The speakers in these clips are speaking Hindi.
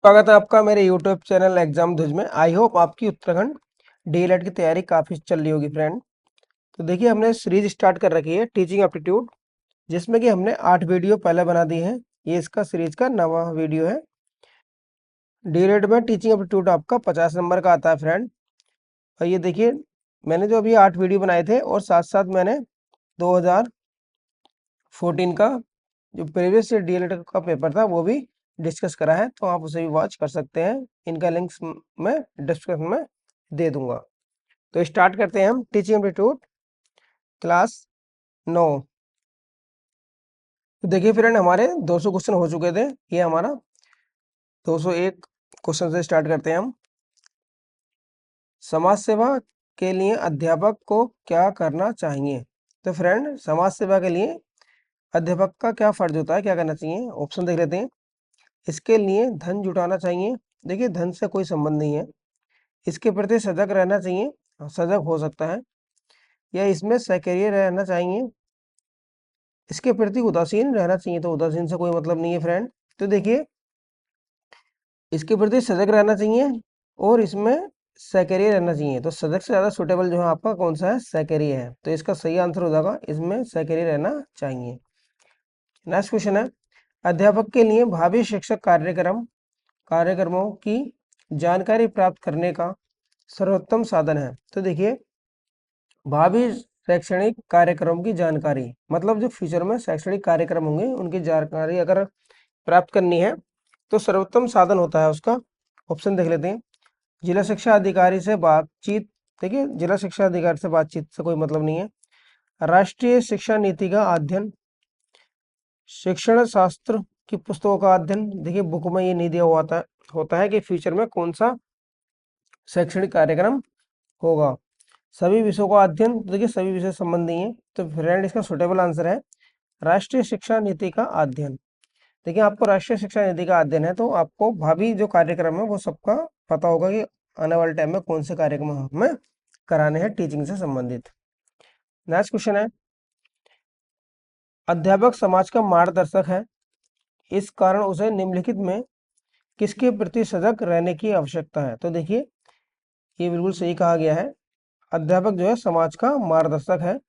स्वागत है आपका मेरे यूट्यूब चैनल एग्जाम ध्वज में। आई होप आपकी उत्तराखंड डीएलएड की तैयारी काफ़ी चल रही होगी फ्रेंड। तो देखिए हमने सीरीज स्टार्ट कर रखी है टीचिंग एप्टीट्यूड, जिसमें कि हमने 8 वीडियो पहले बना दी हैं। ये इसका सीरीज का 9वां वीडियो है। डीएलएड में टीचिंग एप्टीट्यूड आपका 50 नंबर का आता है फ्रेंड। और ये देखिए मैंने जो अभी 8 वीडियो बनाए थे और साथ साथ मैंने 2014 का जो प्रीवियस डीएलएड का पेपर था वो भी डिस्कस करा है, तो आप उसे भी वॉच कर सकते हैं। इनका लिंक्स मैं डिस्क्रिप्शन में दे दूंगा। तो स्टार्ट करते हैं हम टीचिंग एप्टीट्यूड क्लास 9। तो देखिए फ्रेंड हमारे 200 क्वेश्चन हो चुके थे। ये हमारा 201 क्वेश्चन से स्टार्ट करते हैं हम। समाज सेवा के लिए अध्यापक को क्या करना चाहिए? तो फ्रेंड समाज सेवा के लिए अध्यापक का क्या फर्ज होता है, क्या करना चाहिए? ऑप्शन देख लेते हैं। इसके लिए धन जुटाना चाहिए। देखिए धन से कोई संबंध नहीं है। इसके प्रति सजग रहना चाहिए, सजग हो सकता है, या इसमें सक्रिय रहना चाहिए। इसके प्रति उदासीन रहना चाहिए, तो उदासीन से कोई मतलब नहीं है फ्रेंड। तो देखिए इसके प्रति सजग रहना चाहिए और इसमें सक्रिय रहना चाहिए। तो सजग से ज़्यादा सुटेबल जो है आपका कौन सा है? सक्रिय है। तो इसका सही आंसर हो जाएगा इसमें सक्रिय रहना चाहिए। नेक्स्ट क्वेश्चन है, अध्यापक के लिए भावी शिक्षक कार्यक्रमों की जानकारी प्राप्त करने का सर्वोत्तम साधन है। तो देखिए भावी शैक्षणिक कार्यक्रम की जानकारी मतलब जो फ्यूचर में शैक्षणिक कार्यक्रम होंगे उनकी जानकारी अगर प्राप्त करनी है तो सर्वोत्तम साधन होता है उसका। ऑप्शन देख लेते हैं। जिला शिक्षा अधिकारी से बातचीत। देखिए जिला शिक्षा अधिकारी से बातचीत से कोई मतलब नहीं है। राष्ट्रीय शिक्षा नीति का अध्ययन, शिक्षण शास्त्र की पुस्तकों का अध्ययन। देखिए बुक में ये नहीं दिया हुआ होता है कि फ्यूचर में कौन सा शैक्षणिक कार्यक्रम होगा। सभी विषयों का अध्ययन। तो देखिए सभी विषय संबंध नहीं है, तो फ्रेंड इसका सुटेबल आंसर है राष्ट्रीय शिक्षा नीति का अध्ययन। देखिए आपको राष्ट्रीय शिक्षा नीति का अध्ययन है तो आपको भावी जो कार्यक्रम है वो सबका पता होगा कि आने वाले टाइम में कौन से कार्यक्रम हमें कराने हैं टीचिंग से संबंधित। नेक्स्ट क्वेश्चन है, अध्यापक समाज का मार्गदर्शक है, इस कारण उसे निम्नलिखित में किसके प्रति सजग रहने की आवश्यकता है? तो देखिए ये बिल्कुल सही कहा गया है, अध्यापक जो है समाज का मार्गदर्शक है।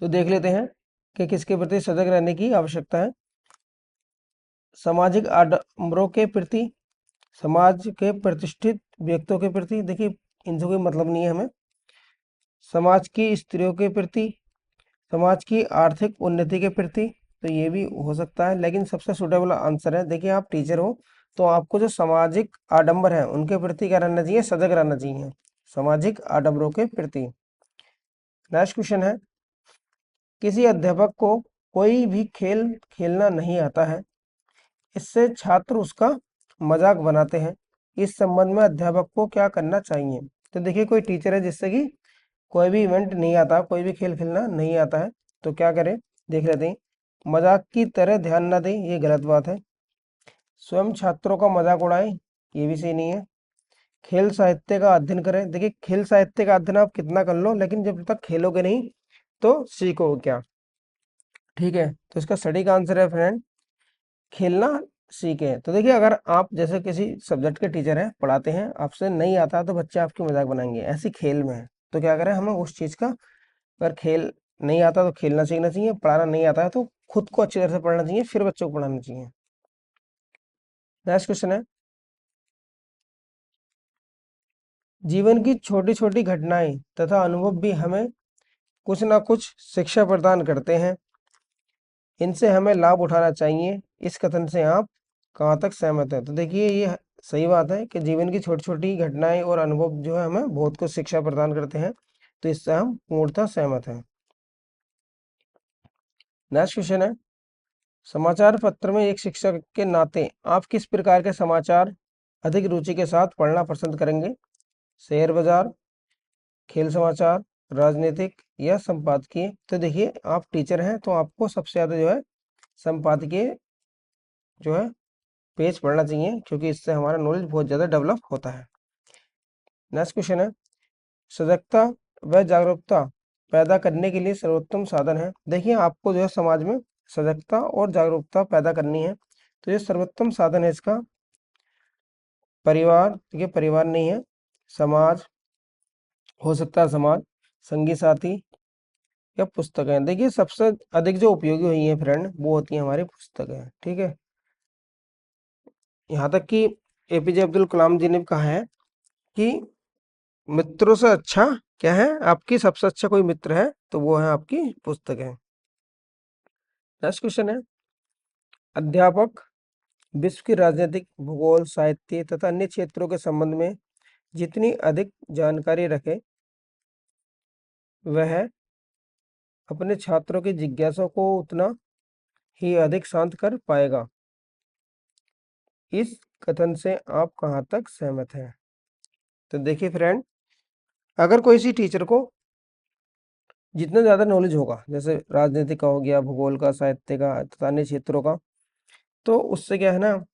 तो देख लेते हैं कि किसके प्रति सजग रहने की आवश्यकता है। सामाजिक आडंबरों के प्रति, समाज के प्रतिष्ठित व्यक्तियों के प्रति। देखिए इनसे कोई मतलब नहीं है हमें। समाज की स्त्रियों के प्रति, समाज की आर्थिक उन्नति के प्रति, तो ये भी हो सकता है, लेकिन सबसे सुटेबल आंसर है, देखिए आप टीचर हो तो आपको जो सामाजिक आडंबर है उनके प्रति क्या रहना चाहिए? सजग रहना चाहिए, सामाजिक आडंबरों के प्रति। नेक्स्ट क्वेश्चन है, किसी अध्यापक को कोई भी खेल खेलना नहीं आता है, इससे छात्र उसका मजाक बनाते हैं, इस संबंध में अध्यापक को क्या करना चाहिए? तो देखिए कोई टीचर है जिससे कि कोई भी इवेंट नहीं आता, कोई भी खेल खेलना नहीं आता है, तो क्या करें? देख लेते हैं। मजाक की तरह ध्यान ना दें, ये गलत बात है। स्वयं छात्रों का मजाक उड़ाएं, ये भी सही नहीं है। खेल साहित्य का अध्ययन करें। देखिए खेल साहित्य का अध्ययन आप कितना कर लो, लेकिन जब तक खेलोगे नहीं तो सीखोगे क्या? ठीक है, तो इसका सटीक आंसर है फ्रेंड खेलना सीखें। तो देखिए अगर आप जैसे किसी सब्जेक्ट के टीचर हैं, पढ़ाते हैं, आपसे नहीं आता तो बच्चे आपकी मजाक बनाएंगे, ऐसी खेल में है तो क्या करें हमें उस चीज़ का, अगर खेल नहीं आता तो खेलना सीखना चाहिए, पढ़ाना नहीं आता है तो खुद को अच्छी तरह से पढ़ना चाहिए, फिर बच्चों को पढ़ाना चाहिए। नेक्स्ट क्वेश्चन है, जीवन की छोटी छोटी घटनाएं तथा अनुभव भी हमें कुछ ना कुछ शिक्षा प्रदान करते हैं, इनसे हमें लाभ उठाना चाहिए, इस कथन से आप कहाँ तक सहमत हैं? तो देखिए ये सही बात है कि जीवन की छोटी छोटी घटनाएं और अनुभव जो है हमें बहुत कुछ शिक्षा प्रदान करते हैं, तो इससे हम पूर्णतः सहमत हैं। नेक्स्ट क्वेश्चन है, समाचार पत्र में एक शिक्षक के नाते आप किस प्रकार के समाचार अधिक रुचि के साथ पढ़ना पसंद करेंगे? शेयर बाजार, खेल समाचार, राजनीतिक या संपादकीय? तो देखिए आप टीचर हैं तो आपको सबसे ज़्यादा जो है संपादकीय जो है पेज पढ़ना चाहिए, क्योंकि इससे हमारा नॉलेज बहुत ज़्यादा डेवलप होता है। नेक्स्ट क्वेश्चन है, सजगता व जागरूकता पैदा करने के लिए सर्वोत्तम साधन है। देखिए आपको जो है समाज में सजगता और जागरूकता पैदा करनी है, तो ये सर्वोत्तम साधन है इसका परिवार, देखिए परिवार नहीं है, समाज हो सकता है, समाज, संगी साथी या पुस्तकें। देखिए सबसे अधिक जो उपयोगी हुई है फ्रेंड वो होती है हमारी पुस्तकें, ठीक है। यहाँ तक कि एपीजे अब्दुल कलाम जी ने कहा है कि मित्रों से अच्छा क्या है, आपकी सबसे अच्छा कोई मित्र है तो वो है आपकी पुस्तकें। नेक्स्ट क्वेश्चन है, अध्यापक विश्व की राजनीतिक, भूगोल, साहित्य तथा अन्य क्षेत्रों के संबंध में जितनी अधिक जानकारी रखे वह अपने छात्रों की जिज्ञासा को उतना ही अधिक शांत कर पाएगा। इस कथन से आप कहाँ तक सहमत हैं? तो देखिए फ्रेंड, अगर कोई सी टीचर को जितना ज़्यादा नॉलेज होगा, जैसे राजनीति का हो गया, भूगोल का, साहित्य का तथा अन्य क्षेत्रों का, तो उससे क्या है ना,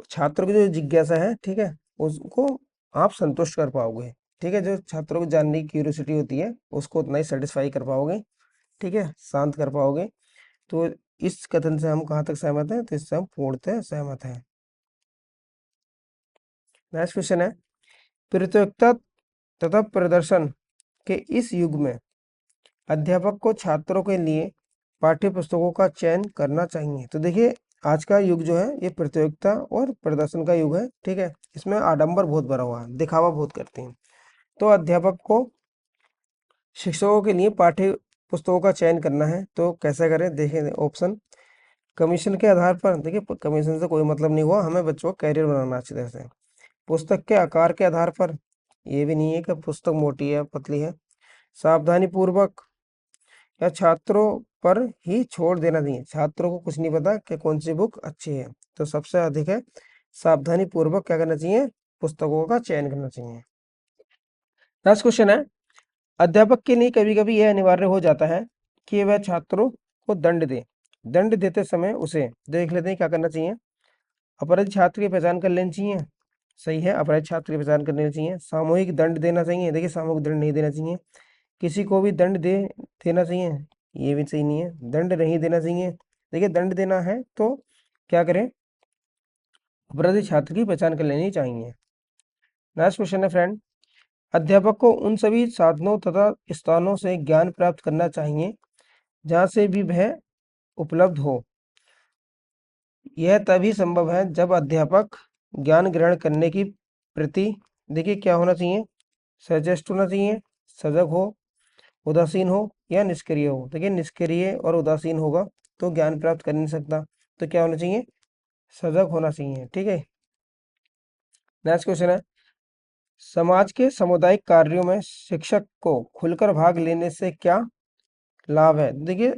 छात्रों की जो जिज्ञासा है, ठीक है, उसको आप संतुष्ट कर पाओगे, ठीक है। जो छात्रों को जानने की क्यूरियोसिटी होती है उसको उतना ही सेटिस्फाई कर पाओगे, ठीक है, शांत कर पाओगे। तो इस कथन से हम कहाँ तक सहमत हैं? तो इससे हम पूर्णतः सहमत हैं। नेक्स्ट क्वेश्चन है, प्रतियोगिता तथा प्रदर्शन के इस युग में अध्यापक को छात्रों के लिए पाठ्य पुस्तकों का चयन करना चाहिए। तो देखिए आज का युग जो है ये प्रतियोगिता और प्रदर्शन का युग है, ठीक है। इसमें आडंबर बहुत भरा हुआ है, दिखावा बहुत करते हैं। तो अध्यापक को शिक्षकों के लिए पाठ्य पुस्तकों का चयन करना है तो कैसे करें? देखें ऑप्शन, कमीशन के आधार पर, देखिए कमीशन से कोई मतलब नहीं हुआ, हमें बच्चों का कैरियर बनाना अच्छी तरह से। पुस्तक के आकार के आधार पर, ये भी नहीं है कि पुस्तक मोटी है पतली है। सावधानी पूर्वक, या छात्रों पर ही छोड़ देना चाहिए, छात्रों को कुछ नहीं पता कि कौन सी बुक अच्छी है। तो सबसे अधिक है सावधानी पूर्वक क्या करना चाहिए? पुस्तकों का चयन करना चाहिए। नेक्स्ट क्वेश्चन है, अध्यापक के लिए कभी कभी यह अनिवार्य हो जाता है कि वह छात्रों को दंड दे। दंड देते समय उसे देख लेते हैं क्या करना चाहिए। अपराधी छात्र की पहचान कर लेनी चाहिए, सही है, अपराधी छात्र की पहचान कर लेनी चाहिए। सामूहिक दंड देना चाहिए, देखिए सामूहिक दंड नहीं देना चाहिए। किसी को भी दंड देना चाहिए, ये भी सही नहीं है। दंड नहीं देना चाहिए, देखिए दंड देना है तो क्या करें? अपराधी छात्र की पहचान कर लेनी चाहिए। नेक्स्ट क्वेश्चन है फ्रेंड, अध्यापक को उन सभी साधनों तथा स्थानों से ज्ञान प्राप्त करना चाहिए जहाँ से भी वह उपलब्ध हो। यह तभी संभव है जब अध्यापक ज्ञान ग्रहण करने की प्रति, देखिए क्या होना चाहिए? सचेष्ट होना चाहिए, सजग हो, उदासीन हो या निष्क्रिय हो। देखिए निष्क्रिय और उदासीन होगा तो ज्ञान प्राप्त कर नहीं सकता, तो क्या होना चाहिए? सजग होना चाहिए, ठीक है। नेक्स्ट क्वेश्चन है, समाज के सामुदायिक कार्यों में शिक्षक को खुलकर भाग लेने से क्या लाभ है? देखिए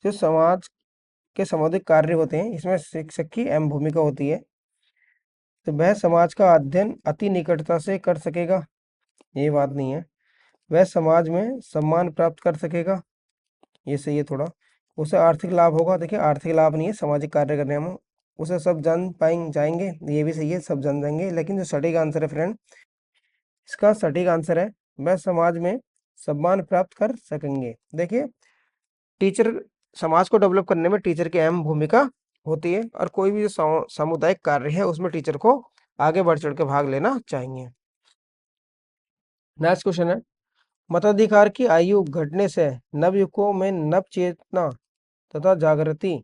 जो समाज के सामुदायिक कार्य होते हैं इसमें शिक्षक की अहम भूमिका होती है। तो वह समाज का अध्ययन अति निकटता से कर सकेगा, ये बात नहीं है। वह समाज में सम्मान प्राप्त कर सकेगा, ये सही है थोड़ा। उसे आर्थिक लाभ होगा, देखिए आर्थिक लाभ नहीं है, सामाजिक कार्य करने में उसे सब जान पाएंगे जाएंगे, ये भी सही है, सब जान जाएंगे। लेकिन जो सटीक आंसर है फ्रेंड, इसका सटीक आंसर है वह समाज में सम्मान प्राप्त कर सकेंगे। देखिए टीचर, समाज को डेवलप करने में टीचर की अहम भूमिका होती है और कोई भी जो सामुदायिक कार्य है उसमें टीचर को आगे बढ़ चढ़ के भाग लेना चाहिए। नेक्स्ट क्वेश्चन है, मताधिकार की आयु घटने से नवयुवकों में नव चेतना तथा जागृति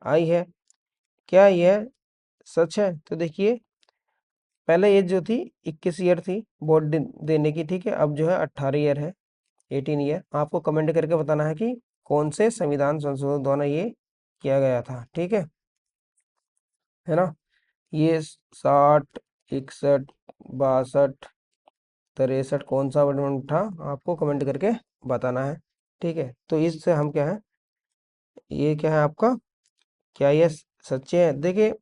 आई है, क्या यह सच है? तो देखिए पहले एज जो थी 21 ईयर थी वोट देने की, ठीक है, अब जो है 18 ईयर है, 18 ईयर। आपको कमेंट करके बताना है कि कौन से संविधान संशोधन द्वारा ये किया गया था, ठीक है ना। ये 60, 61, 62, 63 कौन सा अमेंडमेंट था आपको कमेंट करके बताना है, ठीक है। तो इससे हम क्या है, ये क्या है आपका, क्या ये सच्चे है? देखिए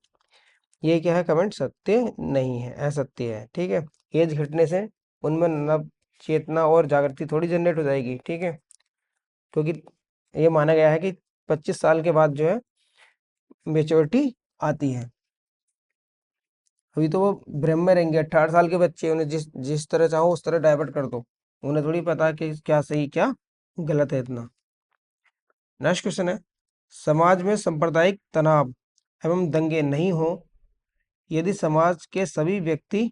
ये क्या है, कमेंट सत्य नहीं है, असत्य है, ठीक है। एज घटने से उनमें नव चेतना और जागृति थोड़ी जनरेट हो जाएगी, ठीक है, क्योंकि ये माना गया है कि 25 साल के बाद जो है मेच्योरिटी आती है। अभी तो वो भ्रम में रहेंगे, 18 साल के बच्चे, उन्हें जिस जिस तरह चाहो उस तरह डाइवर्ट कर दो, उन्हें थोड़ी पता है कि क्या सही क्या गलत है इतना। नेक्स्ट क्वेश्चन है, समाज में सांप्रदायिक तनाव एवं दंगे नहीं हो, यदि समाज के सभी व्यक्ति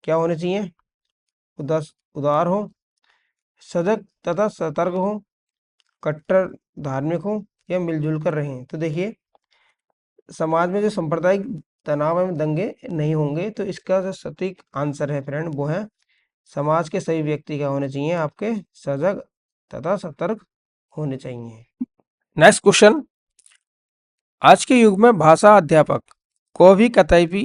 क्या होने चाहिए, उदार हो, सजग तथा सतर्क हो, कट्टर धार्मिक हो या मिलजुल कर रहें। तो देखिए समाज में जो सांप्रदायिक तनाव एवं दंगे नहीं होंगे। तो इसका जो सटीक आंसर है फ्रेंड वो है समाज के सभी व्यक्ति क्या होने चाहिए, आपके सजग तथा सतर्क होने चाहिए। नेक्स्ट क्वेश्चन, आज के युग में भाषा अध्यापक को भी कतई भी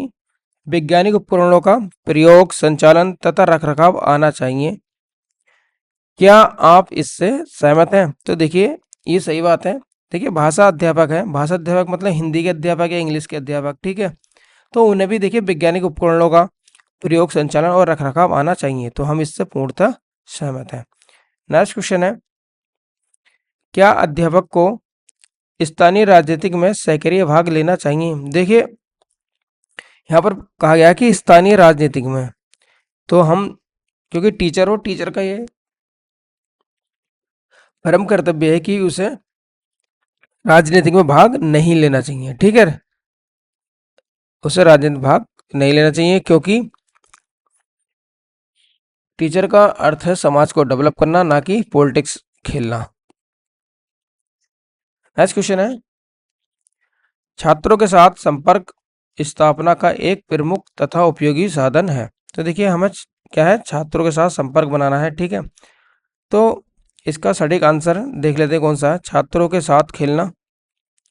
वैज्ञानिक उपकरणों का प्रयोग, संचालन तथा रखरखाव आना चाहिए। क्या आप इससे सहमत हैं? तो देखिए ये सही बात है। देखिए भाषा अध्यापक है, भाषा अध्यापक मतलब हिंदी के अध्यापक या इंग्लिश के अध्यापक, ठीक है। तो उन्हें भी देखिए वैज्ञानिक उपकरणों का प्रयोग, संचालन और रखरखाव आना चाहिए। तो हम इससे पूर्णतः सहमत हैं। नेक्स्ट क्वेश्चन है, क्या अध्यापक को स्थानीय राजनीतिक में सक्रिय भाग लेना चाहिए? देखिए यहाँ पर कहा गया कि स्थानीय राजनीतिक में, तो हम क्योंकि टीचर हो, टीचर का ये परम कर्तव्य है कि उसे राजनीतिक में भाग नहीं लेना चाहिए, ठीक है। उसे राजनीतिक भाग नहीं लेना चाहिए क्योंकि टीचर का अर्थ है समाज को डेवलप करना, ना कि पॉलिटिक्स खेलना। नेक्स्ट क्वेश्चन है, छात्रों के साथ संपर्क स्थापना का एक प्रमुख तथा उपयोगी साधन है। तो देखिए हमें क्या है, छात्रों के साथ संपर्क बनाना है, ठीक है। तो इसका सटीक आंसर देख लेते हैं कौन सा है। छात्रों के साथ खेलना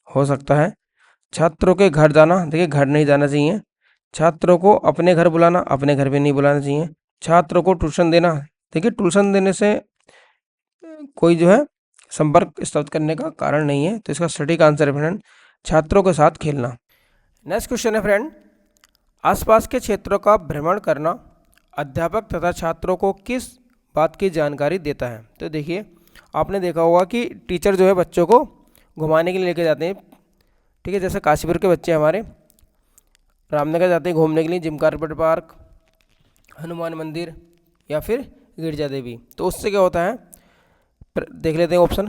हो सकता है, छात्रों के घर जाना, देखिए घर नहीं जाना चाहिए। छात्रों को अपने घर बुलाना, अपने घर भी नहीं बुलाना चाहिए। छात्रों को ट्यूशन देना, देखिए ट्यूशन देने से कोई जो है संपर्क स्थापित करने का कारण नहीं है। तो इसका सटीक आंसर है फ्रेंड छात्रों के साथ खेलना। नेक्स्ट क्वेश्चन है फ्रेंड, आसपास के क्षेत्रों का भ्रमण करना अध्यापक तथा छात्रों को किस बात की जानकारी देता है? तो देखिए आपने देखा होगा कि टीचर जो है बच्चों को घुमाने के लिए लेके जाते हैं, ठीक है। जैसे काशीपुर के बच्चे हमारे रामनगर जाते हैं घूमने के लिए, जिम कॉर्बेट पार्क, हनुमान मंदिर या फिर गिरजा देवी। तो उससे क्या होता है, देख लेते हैं ऑप्शन,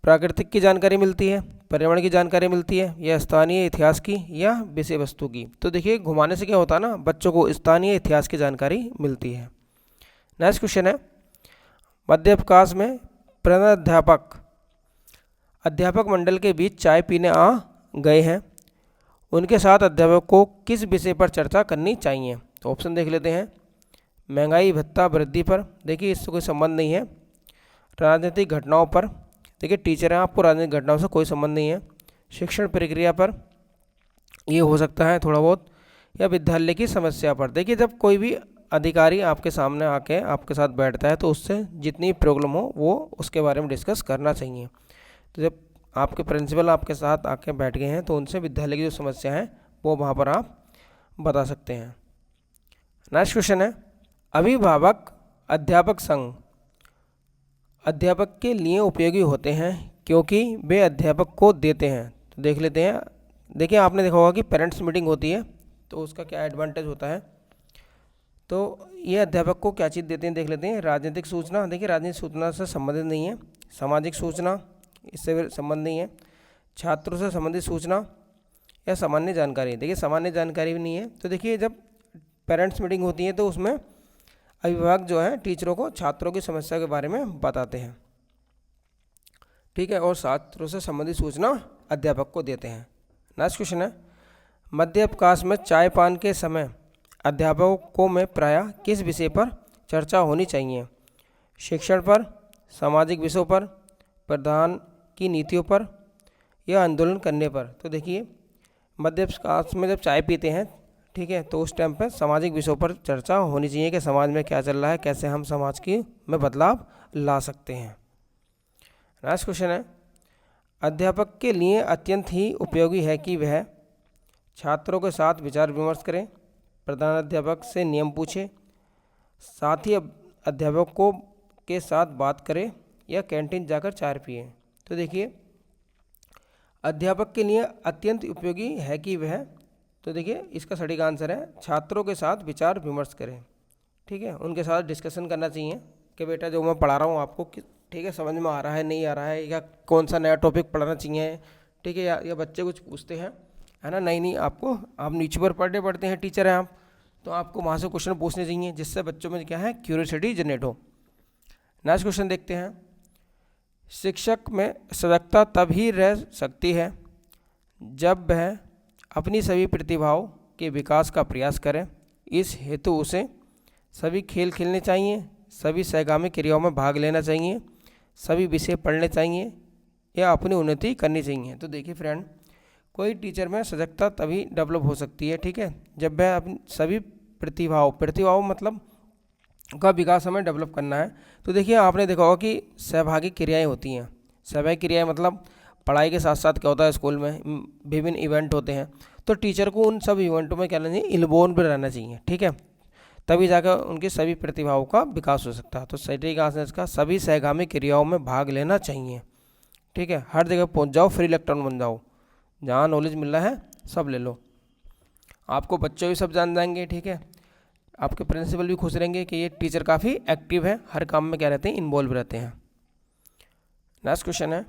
प्राकृतिक की जानकारी मिलती है, पर्यावरण की जानकारी मिलती है, या स्थानीय इतिहास की या विषय वस्तु की। तो देखिए घुमाने से क्या होता है ना, बच्चों को स्थानीय इतिहास की जानकारी मिलती है। नेक्स्ट क्वेश्चन है, मध्यावकाश में प्रधानाध्यापक अध्यापक मंडल के बीच चाय पीने आ गए हैं, उनके साथ अध्यापक को किस विषय पर चर्चा करनी चाहिए? तो ऑप्शन देख लेते हैं, महंगाई भत्ता वृद्धि पर, देखिए इससे कोई संबंध नहीं है। राजनीतिक घटनाओं पर, देखिए टीचर हैं, आपको राजनीतिक घटनाओं से कोई संबंध नहीं है। शिक्षण प्रक्रिया पर, ये हो सकता है थोड़ा बहुत, या विद्यालय की समस्या पर। देखिए जब कोई भी अधिकारी आपके सामने आके आपके साथ बैठता है तो उससे जितनी प्रॉब्लम हो वो उसके बारे में डिस्कस करना चाहिए। तो जब आपके प्रिंसिपल आपके साथ आके बैठ गए हैं तो उनसे विद्यालय की जो समस्या है वो वहाँ पर आप बता सकते हैं। नेक्स्ट क्वेश्चन है, अभिभावक अध्यापक संघ अध्यापक के लिए उपयोगी होते हैं क्योंकि वे अध्यापक को देते हैं। तो देख लेते हैं, देखिए आपने देखा होगा कि पेरेंट्स मीटिंग होती है तो उसका क्या एडवांटेज होता है। तो ये अध्यापक को क्या चीज़ देते हैं देख लेते हैं, राजनीतिक सूचना, देखिए राजनीतिक सूचना से संबंधित नहीं है। सामाजिक सूचना, इससे संबंध नहीं है। छात्रों से संबंधित सूचना या सामान्य जानकारी, देखिए सामान्य जानकारी भी नहीं है। तो देखिए जब पेरेंट्स मीटिंग होती है तो उसमें अभिभावक जो है टीचरों को छात्रों की समस्या के बारे में बताते हैं, ठीक है, और छात्रों से संबंधित सूचना अध्यापक को देते हैं। नेक्स्ट क्वेश्चन है, मध्यावकाश में चाय पान के समय अध्यापकों में प्रायः किस विषय पर चर्चा होनी चाहिए? शिक्षण पर, सामाजिक विषयों पर, प्रधान की नीतियों पर या आंदोलन करने पर? तो देखिए मध्यावकाश में जब चाय पीते हैं, ठीक है, तो उस टाइम पर सामाजिक विषयों पर चर्चा होनी चाहिए कि समाज में क्या चल रहा है, कैसे हम समाज की में बदलाव ला सकते हैं। नेक्स्ट क्वेश्चन है, अध्यापक के लिए अत्यंत ही उपयोगी है कि वह छात्रों के साथ विचार विमर्श करें, प्रधानाध्यापक से नियम पूछे, साथ ही अध्यापक को के साथ बात करें या कैंटीन जाकर चाय पिए। तो देखिए अध्यापक के लिए अत्यंत उपयोगी है कि वह, तो देखिए इसका सटीक आंसर है छात्रों के साथ विचार विमर्श करें, ठीक है, उनके साथ डिस्कशन करना चाहिए कि बेटा जो मैं पढ़ा रहा हूँ आपको ठीक है समझ में आ रहा है नहीं आ रहा है, या कौन सा नया टॉपिक पढ़ाना चाहिए, ठीक है, या बच्चे कुछ पूछते हैं है ना। नहीं नहीं, आपको आप नीचे पर पढ़ते हैं, टीचर हैं आप, तो आपको वहाँ से क्वेश्चन पूछने चाहिए जिससे बच्चों में क्या है, क्यूरियोसिटी जनरेट हो। नेक्स्ट क्वेश्चन देखते हैं। शिक्षक में सजगता तभी रह सकती है जब वह अपनी सभी प्रतिभाओं के विकास का प्रयास करे। इस हेतु उसे सभी खेल खेलने चाहिए, सभी सहगामी क्रियाओं में भाग लेना चाहिए, सभी विषय पढ़ने चाहिए या अपनी उन्नति करनी चाहिए। तो देखिए फ्रेंड, कोई टीचर में सजगता तभी डेवलप हो सकती है, ठीक है, जब वह अपनी सभी प्रतिभाओं मतलब का विकास हमें डेवलप करना है। तो देखिए आपने देखा होगा कि सहभागी क्रियाएं होती हैं। सहभागी क्रियाएं मतलब पढ़ाई के साथ साथ क्या होता है, स्कूल में विभिन्न इवेंट होते हैं, तो टीचर को उन सब इवेंटों में क्या रहना चाहिए, इन्वॉल्व रहना चाहिए, ठीक है, तभी जाकर उनकी सभी प्रतिभाओं का विकास हो सकता है। तो सही आंसर है इसका सभी सहगामी क्रियाओं में भाग लेना चाहिए, ठीक है। हर जगह पहुंच जाओ, फ्री इलेक्ट्रॉन बन जाओ, जहाँ नॉलेज मिल रहा है सब ले लो। आपको बच्चे भी सब जान जाएंगे, ठीक है, आपके प्रिंसिपल भी खुश रहेंगे कि ये टीचर काफ़ी एक्टिव है, हर काम में क्या रहते हैं, इन्वॉल्व रहते हैं। नेक्स्ट क्वेश्चन है,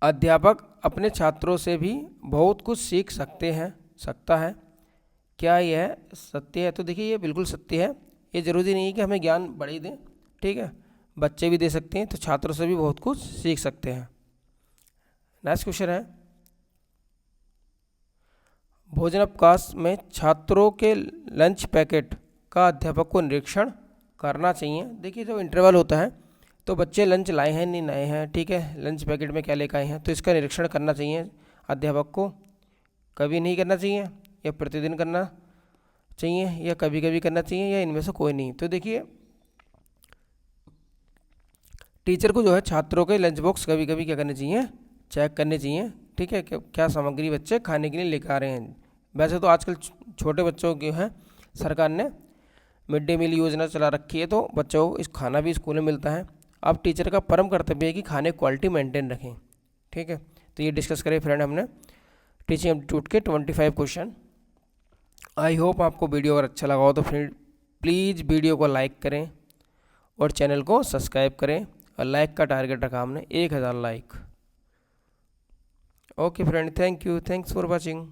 अध्यापक अपने छात्रों से भी बहुत कुछ सीख सकता है, क्या यह सत्य है? तो देखिए ये बिल्कुल सत्य है। ये ज़रूरी नहीं है कि हमें ज्ञान बढ़े दें, ठीक है, बच्चे भी दे सकते हैं, तो छात्रों से भी बहुत कुछ सीख सकते हैं। नेक्स्ट क्वेश्चन है, भोजनावकाश में छात्रों के लंच पैकेट का अध्यापक को निरीक्षण करना चाहिए। देखिए जब इंटरवल होता है तो बच्चे लंच लाए हैं नहीं लाए हैं, ठीक है, लंच पैकेट में क्या लेकर आए हैं, तो इसका निरीक्षण करना चाहिए अध्यापक को। कभी नहीं करना चाहिए या प्रतिदिन करना चाहिए या कभी कभी करना चाहिए या इनमें से कोई नहीं। तो देखिए टीचर को जो है छात्रों के लंच बॉक्स कभी कभी क्या करने चाहिए, चेक करने चाहिए, ठीक है, क्या सामग्री बच्चे खाने के लिए लेकर आ रहे हैं। वैसे तो आजकल छोटे बच्चों के हैं सरकार ने मिड डे मील योजना चला रखी है, तो बच्चों को इस खाना भी स्कूल में मिलता है। अब टीचर का परम कर्तव्य है कि खाने क्वालिटी मेंटेन रखें, ठीक है। तो ये डिस्कस करें फ्रेंड हमने टीचिंग एप्टीट्यूड के 25 क्वेश्चन। आई होप आपको वीडियो अगर अच्छा लगा हो तो फिर प्लीज़ वीडियो को लाइक करें और चैनल को सब्सक्राइब करें, और लाइक का टारगेट रखा हमने 1000 like. Okay friend, thank you, thanks for watching.